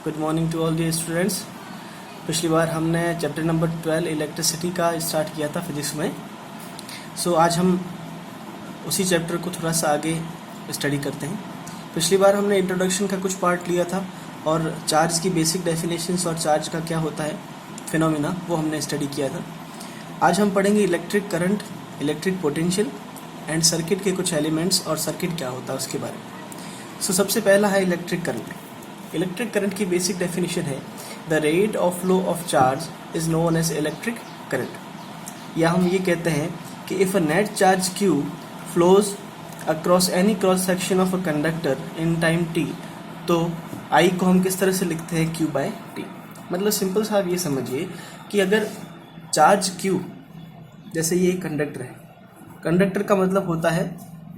Good morning to all the students. पिछली बार हमने चैप्टर नंबर 12 इलेक्ट्रिसिटी का स्टार्ट किया था फिजिक्स में। आज हम उसी चैप्टर को थोड़ा सा आगे स्टडी करते हैं। पिछली बार हमने इंट्रोडक्शन का कुछ पार्ट लिया था और चार्ज की बेसिक डेफिनेशंस और चार्ज का क्या होता है फिनोमिना वो हमने स्टडी किया था। आज हम पढ़ेंगे electric current, electric potential and circuit के कुछ एलिमेंट्स और सर्किट क्या होता है उसके बारे में। सबसे पहला है इलेक्ट्रिक करंट। इलेक्ट्रिक करंट की बेसिक डेफिनेशन है the rate of flow of charge is known as electric current. या हम ये कहते हैं कि if a net charge Q flows across any cross section of a conductor in time t, तो I को हम किस तरह से लिखते हैं Q/T। मतलब सिंपल सा आप ये समझिए कि अगर चार्ज Q, जैसे ये कंडक्टर है, कंडक्टर का मतलब होता है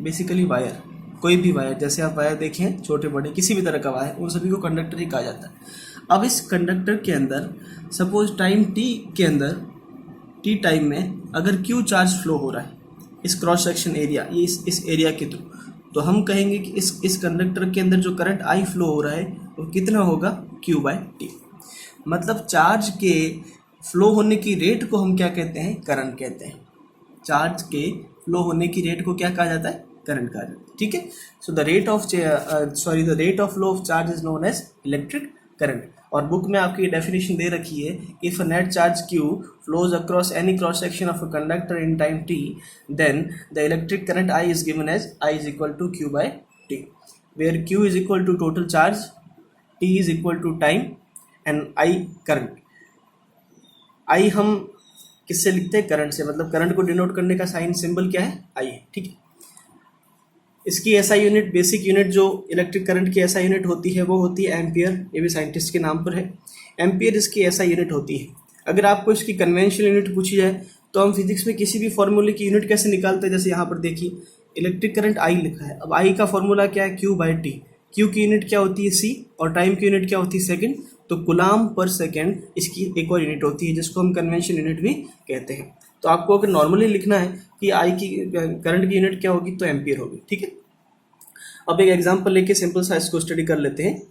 बेसिकली वायर, कोई भी वायर, जैसे आप वायर देखें छोटे बड़े किसी भी तरह का वायर, उन सभी को कंडक्टर ही कहा जाता है। अब इस कंडक्टर के अंदर सपोज टाइम t के अंदर, t टाइम में अगर Q चार्ज फ्लो हो रहा है इस क्रॉस सेक्शन एरिया, ये इस एरिया के थ्रू, तो हम कहेंगे कि इस कंडक्टर के अंदर जो करंट I फ्लो हो रहा है वो कितना होगा Q/T। मतलब चार्ज के फ्लो होने की रेट को हम क्या कहते हैं, करंट कहते हैं। चार्ज के फ्लो होने की रेट को क्या कहा जाता है, करंट कहा जाता है। ठीक है। So the rate of flow of charge is known as electric current. और बुक में आपकी डेफिनेशन दे रखी है, if a net charge Q flows across any cross section of a conductor in time t, then the electric current I is given as I is equal to Q/T, where Q is equal to total charge, T is equal to time and I current। I हम किससे लिखते हैं, current से। मतलब current को denote करने का sign symbol क्या है, I है। ठीक है। इसकी एसआई यूनिट, बेसिक यूनिट जो इलेक्ट्रिक करंट की एसआई यूनिट होती है वो होती है एम्पियर। ये भी साइंटिस्ट के नाम पर है। एम्पियर इसकी एसआई यूनिट होती है। अगर आपको इसकी कन्वेंशनल यूनिट पूछी जाए तो हम फिजिक्स में किसी भी फॉर्मूले की यूनिट कैसे निकालते हैं, जैसे यहाँ पर देखिए इलेक्ट्रिक करंट I लिखा है। अब I का फॉर्मूला क्या है, Q/T। Q की यूनिट क्या होती है, C, और टाइम की यूनिट क्या होती है, सेकेंड। तो कुलाम पर सेकेंड इसकी एक और यूनिट होती है जिसको हम कन्वेंशनल यूनिट भी कहते हैं। तो आपको अगर नॉर्मली लिखना है कि I की करंट की यूनिट क्या होगी, तो एम्पियर होगी। ठीक है। अब एक एग्जांपल लेके सिंपल सा इसको स्टडी कर लेते हैं।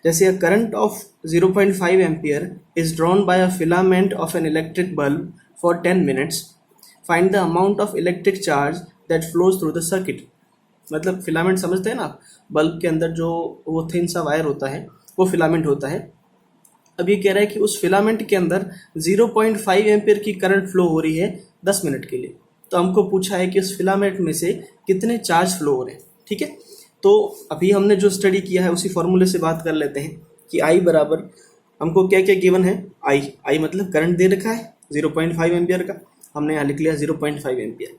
जैसे a current of 0.5 ampere is drawn by a filament of an electric bulb for 10 minutes, find the amount of electric charge that flows through the circuit. मतलब फिलामेंट समझते हैं ना, बल्ब के अंदर जो वो थिन सा वायर होता है वो फिलामेंट होता है। अब ये कह रहा है कि उस फिलामेंट के अंदर 0.5 एम्पियर की करंट फ्लो हो रही है 10 मिनट के लिए। तो हमको पूछा है कि उस फिलामेंट में से कितने चार्ज फ्लो हो रहे हैं। ठीक है। तो अभी हमने जो स्टडी किया है उसी फॉर्मूले से बात कर लेते हैं कि I बराबर, हमको क्या क्या गिवन है, I मतलब करंट दे रखा है 0.5 एम्पियर का, हमने यहाँ लिख लिया 0.5 एम्पियर।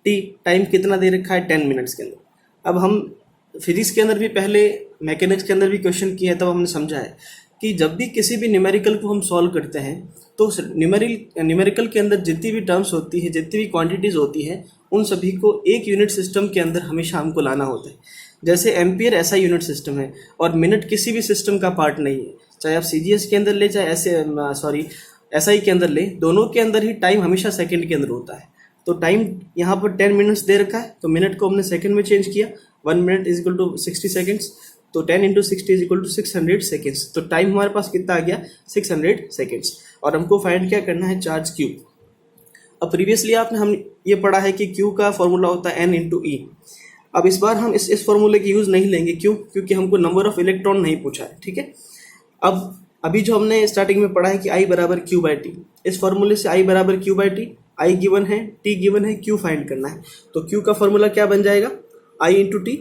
T टाइम कितना दे रखा है, 10 मिनट्स के अंदर। अब हम फिजिक्स के अंदर भी पहले, मैकेनिक्स के अंदर भी क्वेश्चन किए हैं, तब हमने समझा है कि जब भी किसी भी न्यूमेरिकल को हम सॉल्व करते हैं तो न्यूमेरिकल के अंदर जितनी भी टर्म्स होती है, जितनी भी क्वांटिटीज़ होती हैं, उन सभी को एक यूनिट सिस्टम के अंदर हमेशा हमको लाना होता है। जैसे एम्पियर ऐसा यूनिट सिस्टम है और मिनट किसी भी सिस्टम का पार्ट नहीं है। चाहे आप CGS के अंदर ले, चाहे SI के अंदर ले, दोनों के अंदर ही टाइम हमेशा सेकंड के अंदर होता है। तो टाइम यहाँ पर 10 मिनट्स दे रखा है, तो मिनट को हमने सेकंड में चेंज किया। 1 minute is equal to 60 seconds, तो 10 × 60 इज इक्वल टू 600 सेकेंड्स। तो टाइम हमारे पास कितना आ गया, 600 सेकेंड्स। और हमको फाइंड क्या करना है, चार्ज Q। अब प्रीवियसली हम ये पढ़ा है कि Q का फॉर्मूला होता है N × E। अब इस बार हम इस फॉर्मूले की यूज़ नहीं लेंगे। क्यों? क्योंकि हमको नंबर ऑफ इलेक्ट्रॉन नहीं पूछा है। ठीक है। अब अभी जो हमने स्टार्टिंग में पढ़ा है कि I बराबर Q/T, इस फॉर्मूले से I बराबर Q/T, I गिवन है, T गिवन है, Q फाइंड करना है। तो Q का फॉर्मूला क्या बन जाएगा, I × T।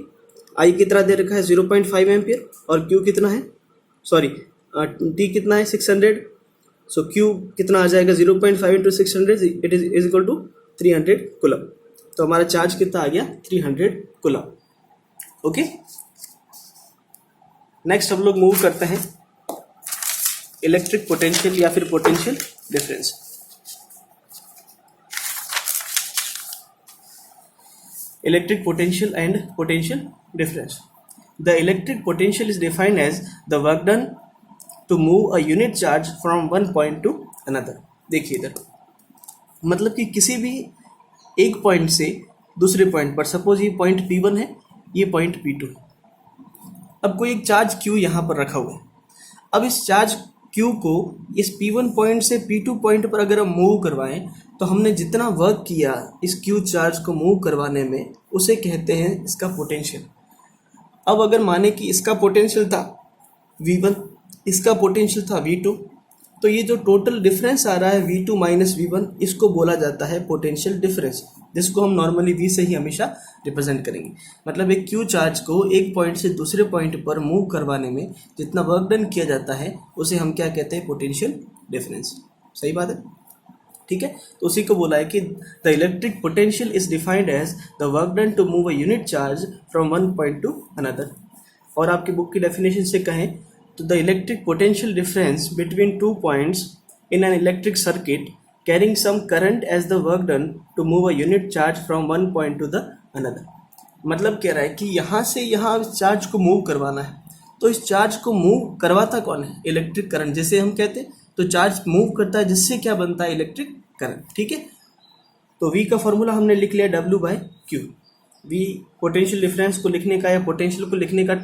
I कितना दे रखा है 0.5 एम्पियर और Q कितना है, T कितना है 600। सो Q कितना आ जाएगा, 0.5 × 600 it is equal to 300 coulomb. तो हमारा चार्ज कितना आ गया, 300 कूलम। ओके। नेक्स्ट हम लोग मूव करते हैं इलेक्ट्रिक पोटेंशियल या फिर potential difference. Electric potential and potential difference. The electric potential is defined as the work done to move a unit charge from one point to another. देखिए इधर, मतलब कि किसी भी एक पॉइंट से दूसरे पॉइंट पर, सपोज ये पॉइंट P1 है, ये पॉइंट P2 है। अब कोई एक चार्ज Q यहाँ पर रखा हुआ है। अब इस चार्ज Q को इस P1 पॉइंट से P2 पॉइंट पर अगर हम मूव करवाएं तो हमने जितना वर्क किया इस Q चार्ज को मूव करवाने में उसे कहते हैं इसका पोटेंशियल। अब अगर माने कि इसका पोटेंशियल था V1, इसका पोटेंशियल था V2, तो ये जो टोटल डिफरेंस आ रहा है V2 माइनस V1, इसको बोला जाता है पोटेंशियल डिफरेंस, जिसको हम नॉर्मली V से ही हमेशा रिप्रेजेंट करेंगे। मतलब एक Q चार्ज को एक पॉइंट से दूसरे पॉइंट पर मूव करवाने में जितना वर्क डन किया जाता है उसे हम क्या कहते हैं, पोटेंशियल डिफरेंस। सही बात है, ठीक है। तो उसी को बोला है कि the electric potential is defined as the work done to move a unit charge from one point to another. और आपकी बुक की डेफिनेशन से कहें तो the electric potential difference between two points in an electric circuit carrying some current as the work done to move a unit charge from one point to the another. मतलब कह रहा है कि यहाँ से यहाँ चार्ज को मूव करवाना है, तो इस चार्ज को मूव करवाता कौन है, इलेक्ट्रिक करंट जिसे हम कहते हैं। तो चार्ज मूव करता है जिससे क्या बनता है, इलेक्ट्रिक करंट, ठीक है। तो V का फॉर्मूला हमने लिख लिया W/Q। V पोटेंशियल डिफरेंस को लिखने का या पोटेंशियल को लिखने का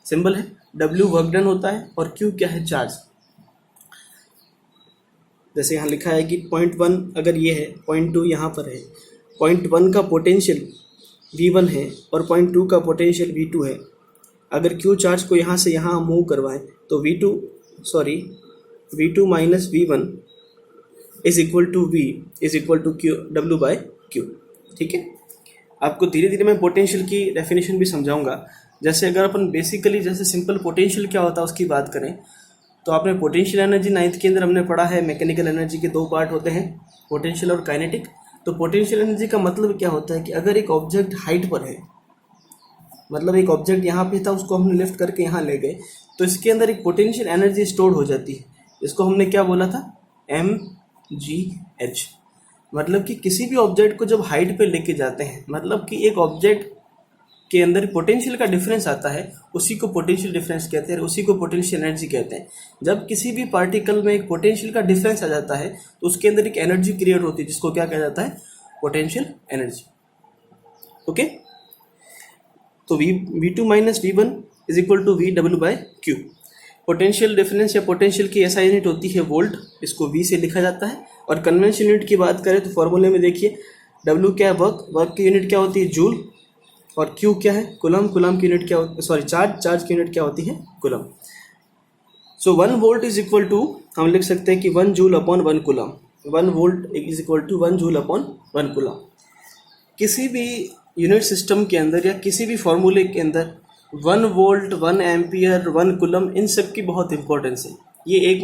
सिंबल है, W वर्क डन होता है और Q क्या है, चार्ज। जैसे यहाँ लिखा है कि पॉइंट 1 अगर ये है, पॉइंट 2 यहाँ पर है, पॉइंट 1 का पोटेंशियल V1 है और पॉइंट 2 का पोटेंशियल V2 है। अगर Q चार्ज को यहाँ से यहाँ मूव करवाएं तो V2 minus V1 is equal to V is equal to W/Q, ठीक है। आपको धीरे धीरे मैं पोटेंशियल की डेफिनेशन भी समझाऊंगा। जैसे अगर अपन बेसिकली जैसे सिंपल पोटेंशियल क्या होता है उसकी बात करें तो आपने पोटेंशियल एनर्जी 9th के अंदर हमने पढ़ा है, मैकेनिकल एनर्जी के दो पार्ट होते हैं, पोटेंशियल और काइनेटिक। तो पोटेंशियल एनर्जी का मतलब क्या होता है कि अगर एक ऑब्जेक्ट हाइट पर है, मतलब एक ऑब्जेक्ट यहाँ पे था उसको हमने लिफ्ट करके यहाँ ले गए, तो इसके अंदर एक पोटेंशियल एनर्जी स्टोर हो जाती है। इसको हमने क्या बोला था, mgh। मतलब कि किसी भी ऑब्जेक्ट को जब हाइट पे लेके जाते हैं, मतलब कि एक ऑब्जेक्ट के अंदर पोटेंशियल का डिफरेंस आता है, उसी को पोटेंशियल डिफरेंस कहते हैं, उसी को पोटेंशियल एनर्जी कहते हैं। जब किसी भी पार्टिकल में एक पोटेंशियल का डिफरेंस आ जाता है तो उसके अंदर एक एनर्जी क्रिएट होती है जिसको क्या कहा जाता है, पोटेंशियल एनर्जी। ओके, तो V2 minus V1 is equal to VW/Q। Potential difference या पोटेंशियल की ऐसा यूनिट होती है वोल्ट, इसको V से लिखा जाता है। और कन्वेंशन यूनिट की बात करें तो फॉर्मूले में देखिए W क्या है, वर्क की यूनिट क्या होती है, जूल, और Q क्या है, कूलम की यूनिट क्या होती है, चार्ज की यूनिट क्या होती है, coulomb. So 1 volt is equal to, हम लिख सकते हैं कि 1 joule upon 1 coulomb. 1 volt is equal to 1 joule upon 1 coulomb. किसी भी यूनिट सिस्टम के अंदर या किसी भी फॉर्मूले के अंदर 1 वोल्ट, 1 एम्पियर, 1 कूलम, इन सब की बहुत इंपॉर्टेंस है। ये 1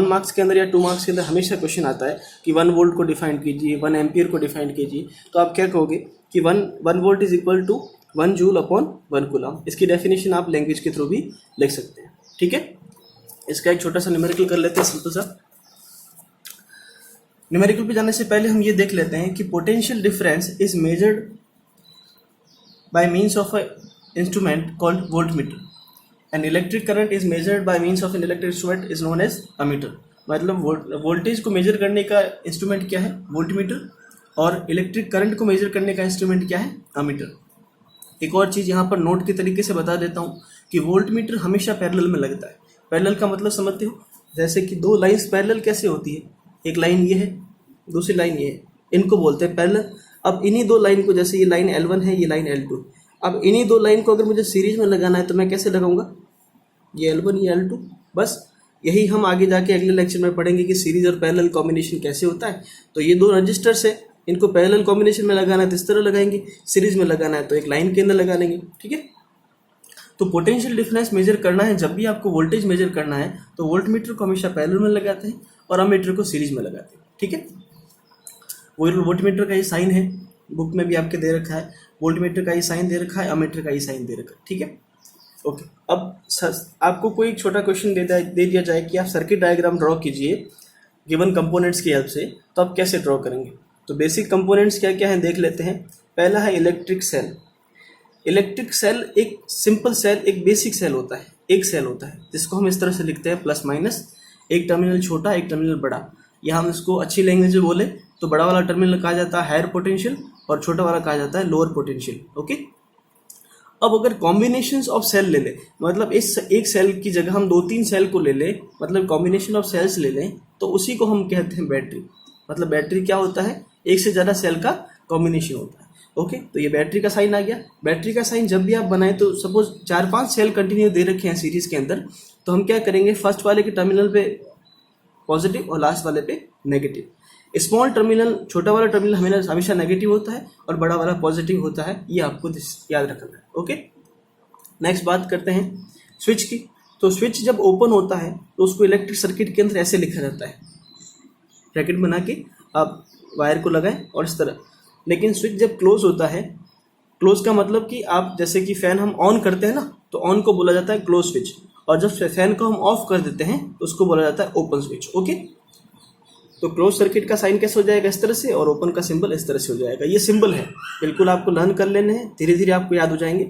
मार्क्स के अंदर या 2 मार्क्स के अंदर हमेशा क्वेश्चन आता है कि 1 वोल्ट को डिफाइन कीजिए, 1 एम्पियर को डिफाइन कीजिए। तो आप क्या कहोगे कि 1 volt is equal to 1 joule upon 1 coulomb. इसकी डेफिनेशन आप लैंग्वेज के थ्रू भी लिख सकते हैं, ठीक है। इसका एक छोटा सा न्यूमेरिकल कर लेते हैं, सिंपल सा। न्यूमेरिकल पे जाने से पहले हम ये देख लेते हैं कि potential difference is measured by means of a instrument called voltmeter. An electric current is measured by means of an electric instrument is known as ammeter. मतलब वोल्टेज को मेजर करने का इंस्ट्रूमेंट क्या है, वोल्टमीटर, और इलेक्ट्रिक करंट को measure करने का इंस्ट्रूमेंट क्या है, अमीटर। एक और चीज़ यहाँ पर नोट के तरीके से बता देता हूँ कि वोल्टमीटर हमेशा पैरेलल में लगता है। पैरेलल का मतलब समझते हो, जैसे कि दो लाइंस पैरेलल कैसे होती है, एक लाइन ये है, दूसरी लाइन ये है, इनको बोलते हैं पैरेलल। अब इन्हीं दो लाइन को, जैसे ये लाइन L1 है, ये लाइन L2, अब इन्हीं दो लाइन को अगर मुझे सीरीज में लगाना है तो मैं कैसे लगाऊंगा, ये L1 ये L2। बस यही हम आगे जाके अगले लेक्चर में पढ़ेंगे कि सीरीज और पैरेलल कॉम्बिनेशन कैसे होता है। तो ये दो रजिस्टर्स है, इनको पैरेलल कॉम्बिनेशन में लगाना है तो इस तरह लगाएंगे, सीरीज में लगाना है तो एक लाइन के अंदर लगा लेंगे, ठीक है। तो पोटेंशियल डिफरेंस मेजर करना है, जब भी आपको वोल्टेज मेजर करना है तो वोल्टमीटर को हमेशा पैरेलल में लगाते हैं और अमीटर को सीरीज में लगाते हैं, ठीक है। वोल्टमीटर का ये साइन है, बुक में भी आपके दे रखा है, वोल्टमीटर का ये साइन दे रखा है, अमीटर का ये साइन दे रखा है, ठीक है। ओके, अब आपको कोई छोटा क्वेश्चन दे दिया जाए कि आप सर्किट डायग्राम ड्रॉ कीजिए गिवन कंपोनेंट्स की हेल्प से, तो आप कैसे ड्रॉ करेंगे। तो बेसिक कंपोनेंट्स क्या क्या हैं देख लेते हैं। पहला है इलेक्ट्रिक सेल। इलेक्ट्रिक सेल एक सिंपल सेल, एक बेसिक सेल होता है, एक सेल होता है जिसको हम इस तरह से लिखते हैं प्लस माइनस, एक टर्मिनल छोटा एक टर्मिनल बड़ा, या हम इसको अच्छी लैंग्वेज में बोले तो बड़ा वाला टर्मिनल कहा जाता है हायर पोटेंशियल और छोटा वाला कहा जाता है लोअर पोटेंशियल। ओके, अब अगर कॉम्बिनेशंस ऑफ सेल ले लें, मतलब इस एक सेल की जगह हम 2-3 सेल को ले लें, मतलब कॉम्बिनेशन ऑफ सेल्स ले लें, तो उसी को हम कहते हैं बैटरी। मतलब बैटरी क्या होता है, एक से ज़्यादा सेल का कॉम्बिनेशन होता है। ओके, तो ये बैटरी का साइन आ गया। बैटरी का साइन जब भी आप बनाएं तो सपोज 4-5 सेल कंटिन्यू दे रखे हैं सीरीज के अंदर, तो हम क्या करेंगे, फर्स्ट वाले के टर्मिनल पे पॉजिटिव और लास्ट वाले पे नेगेटिव। स्मॉल टर्मिनल, छोटा वाला टर्मिनल हमेशा नेगेटिव होता है और बड़ा वाला पॉजिटिव होता है, ये आपको याद रखना है। ओके, नेक्स्ट बात करते हैं स्विच की। तो स्विच जब ओपन होता है तो उसको इलेक्ट्रिक सर्किट के अंदर ऐसे लिखा जाता है, ब्रैकेट बना के आप वायर को लगाएं और इस तरह। लेकिन स्विच जब क्लोज होता है, क्लोज का मतलब कि आप जैसे कि फैन हम ऑन करते हैं ना, तो ऑन को बोला जाता है क्लोज स्विच, और जब फैन को हम ऑफ कर देते हैं तो उसको बोला जाता है ओपन स्विच। ओके, तो क्लोज सर्किट का साइन कैसे हो जाएगा, इस तरह से, और ओपन का सिंबल इस तरह से हो जाएगा। ये सिंबल है, बिल्कुल आपको लर्न कर लेने हैं, धीरे धीरे आपको याद हो जाएंगे।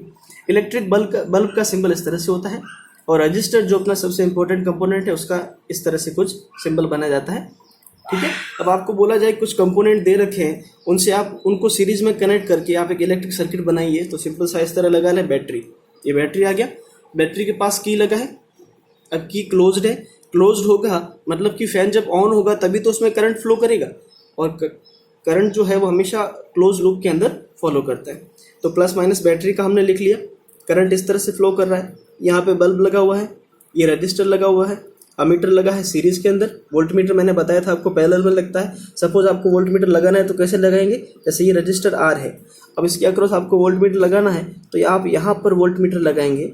इलेक्ट्रिक बल्ब का सिंबल इस तरह से होता है, और रजिस्टर जो अपना सबसे इंपॉर्टेंट कंपोनेंट है उसका इस तरह से कुछ सिंबल बना जाता है। ठीक है, अब आपको बोला जाए कुछ कंपोनेंट दे रखे हैं, उनसे आप उनको सीरीज में कनेक्ट करके आप एक इलेक्ट्रिक सर्किट बनाइए, तो सिंपल सा इस तरह लगा लें बैटरी। ये बैटरी आ गया, बैटरी के पास की लगा है, अब की क्लोज्ड है, क्लोज्ड होगा मतलब कि फैन जब ऑन होगा तभी तो उसमें करंट फ्लो करेगा, और करंट जो है वो हमेशा क्लोज लूप के अंदर फॉलो करता है। तो प्लस माइनस बैटरी का हमने लिख लिया, करंट इस तरह से फ्लो कर रहा है। यहाँ पे बल्ब लगा हुआ है, ये रजिस्टर लगा हुआ है, अमीटर लगा है सीरीज के अंदर, वोल्ट मीटर मैंने बताया था आपको पैरेलल में लगता है। सपोज आपको वोल्ट मीटर लगाना है तो कैसे लगाएंगे, जैसे ये रजिस्टर आर है, अब इसके अक्रॉस आपको वोल्ट मीटर लगाना है तो आप यहाँ पर वोल्ट मीटर लगाएंगे।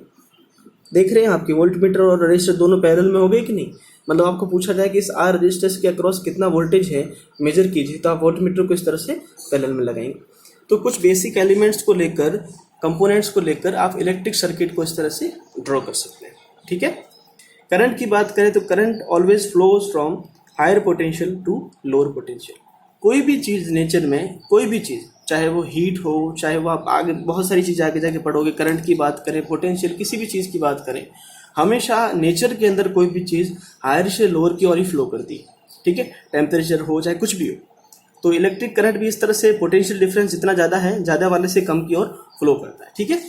देख रहे हैं आपकी वोल्ट मीटर और रजिस्टर दोनों पैरेलल में हो गए कि नहीं। मतलब आपको पूछा जाए कि इस आर रजिस्टर्स के अक्रॉस कितना वोल्टेज है मेजर कीजिए, तो आप वोल्ट मीटर को इस तरह से पैरेलल में लगाएंगे। तो कुछ बेसिक एलिमेंट्स को लेकर, कंपोनेंट्स को लेकर आप इलेक्ट्रिक सर्किट को इस तरह से ड्रॉ कर सकते हैं। ठीक है, करंट की बात करें तो current always flows from higher potential to lower potential. कोई भी चीज़ नेचर में, कोई भी चीज़, चाहे वो हीट हो, चाहे वो आप आगे बहुत सारी चीज़ आगे जाके पढ़ोगे, करंट की बात करें, पोटेंशियल, किसी भी चीज़ की बात करें, हमेशा नेचर के अंदर कोई भी चीज़ हायर से लोअर की ओर ही फ्लो करती है। ठीक है, टेम्परेचर हो चाहे कुछ भी हो, तो इलेक्ट्रिक करंट भी इस तरह से पोटेंशियल डिफरेंस जितना ज़्यादा है, ज़्यादा वाले से कम की ओर फ्लो करता है। ठीक है,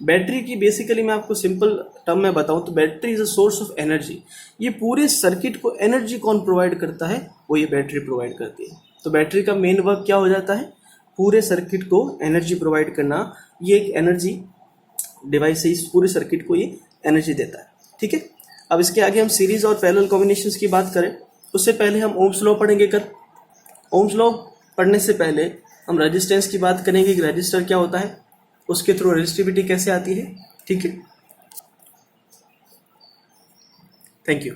बैटरी की बेसिकली मैं आपको सिंपल टर्म में बताऊं तो battery is a source of energy. ये पूरे सर्किट को एनर्जी कौन प्रोवाइड करता है, वो ये बैटरी प्रोवाइड करती है। तो बैटरी का मेन वर्क क्या हो जाता है, पूरे सर्किट को एनर्जी प्रोवाइड करना। ये एक एनर्जी डिवाइस है, इस पूरे सर्किट को ये एनर्जी देता है। ठीक है, अब इसके आगे हम सीरीज और पैरेलल कॉम्बिनेशंस की बात करें, उससे पहले हम ओम्स लॉ पढ़ेंगे। ओम्स लॉ पढ़ने से पहले हम रेजिस्टेंस की बात करेंगे कि रजिस्टर क्या होता है, उसके थ्रू रेजिस्टिविटी कैसे आती है। ठीक है, थैंक यू।